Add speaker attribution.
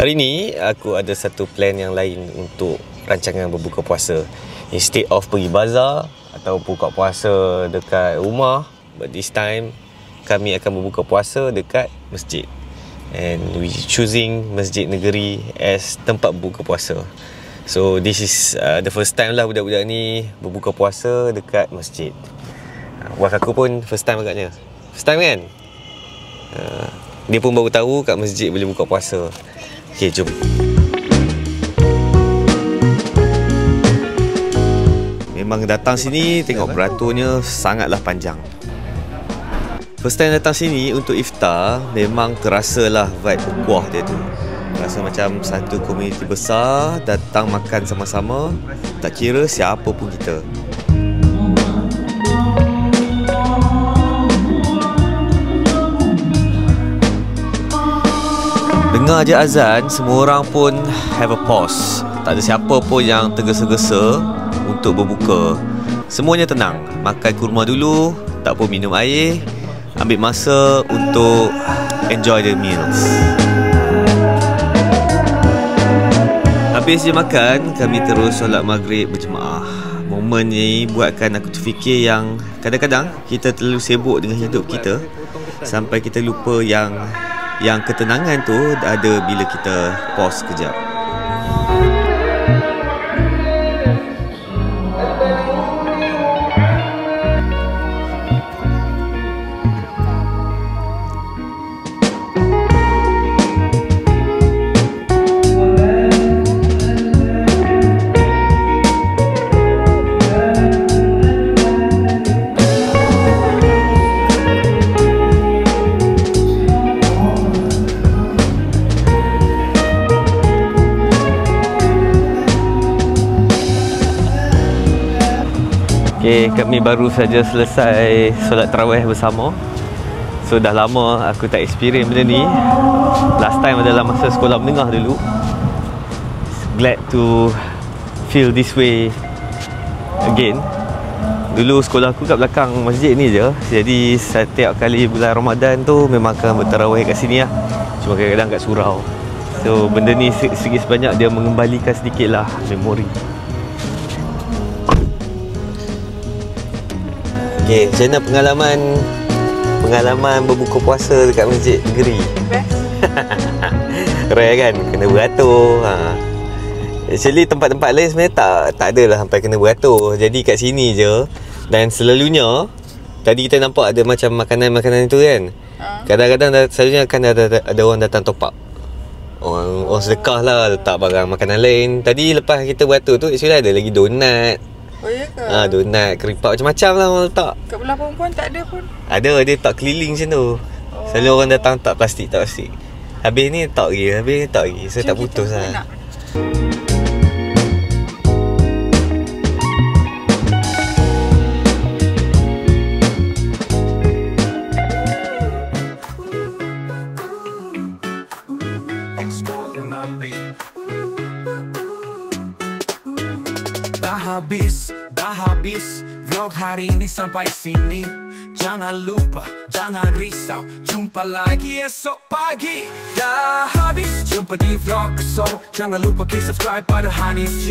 Speaker 1: Hari ni aku ada satu plan yang lain untuk rancangan berbuka puasa. Instead of pergi bazar atau buka puasa dekat rumah, but this time kami akan berbuka puasa dekat masjid. And we choosing Masjid Negeri as tempat berbuka puasa. So this is the first time lah budak-budak ni berbuka puasa dekat masjid. Wife aku pun first time agaknya. First time kan? Dia pun baru tahu kat masjid boleh buka puasa. Okay, jom. Memang datang sini tengok beraturnya sangatlah panjang. First time datang sini untuk iftar, memang terasalah vibe ukhuwah dia tu. Rasa macam satu komuniti besar datang makan sama-sama, tak kira siapa pun kita. Dengar je azan, semua orang pun have a pause. Tak ada siapa pun yang tergesa-gesa untuk berbuka. Semuanya tenang, makan kurma dulu, tak pun minum air, ambil masa untuk enjoy the meals. Habis je makan, kami terus solat maghrib berjemaah. Momen ni buatkan aku terfikir yang kadang-kadang kita terlalu sibuk dengan hidup kita sampai kita lupa yang ketenangan tu ada bila kita pause sekejap. Okay, kami baru saja selesai solat tarawih bersama. So dah lama aku tak experience benda ni. Last time adalah masa sekolah menengah dulu. Glad to feel this way again. Dulu sekolah aku kat belakang masjid ni je. Jadi setiap kali bulan Ramadan tu memang akan bertarawih kat sini lah. Cuma kadang-kadang kat surau. So benda ni sedikit sebanyak dia mengembalikan sedikit lah memori. Okay, macam mana pengalaman berbuka puasa dekat Masjid Negeri?
Speaker 2: Best.
Speaker 1: Rare kan? Kena beratur. Actually tempat-tempat lain sebenarnya tak adalah sampai kena beratur. Jadi kat sini je. Dan selalunya tadi kita nampak ada macam makanan-makanan itu kan. Kadang-kadang selalunya akan ada orang datang top up. Orang sedekah lah letak barang makanan lain. Tadi lepas kita beratur tu actually ada lagi donat.
Speaker 2: Oh ya ke?
Speaker 1: Donat, keripap macam-macam lah orang letak.
Speaker 2: Kat belah perempuan tak ada pun?
Speaker 1: Ada, dia tak keliling macam tu. Selalu orang datang tak plastik. Habis ni tak lagi. Saya tak putus lah.
Speaker 3: Dah habis vlog hari ini sampai sini. Jangan lupa, jangan risau, jumpa lagi esok pagi. Dah habis, jumpa di vlog esok. Jangan lupa subscribe pada Hanis.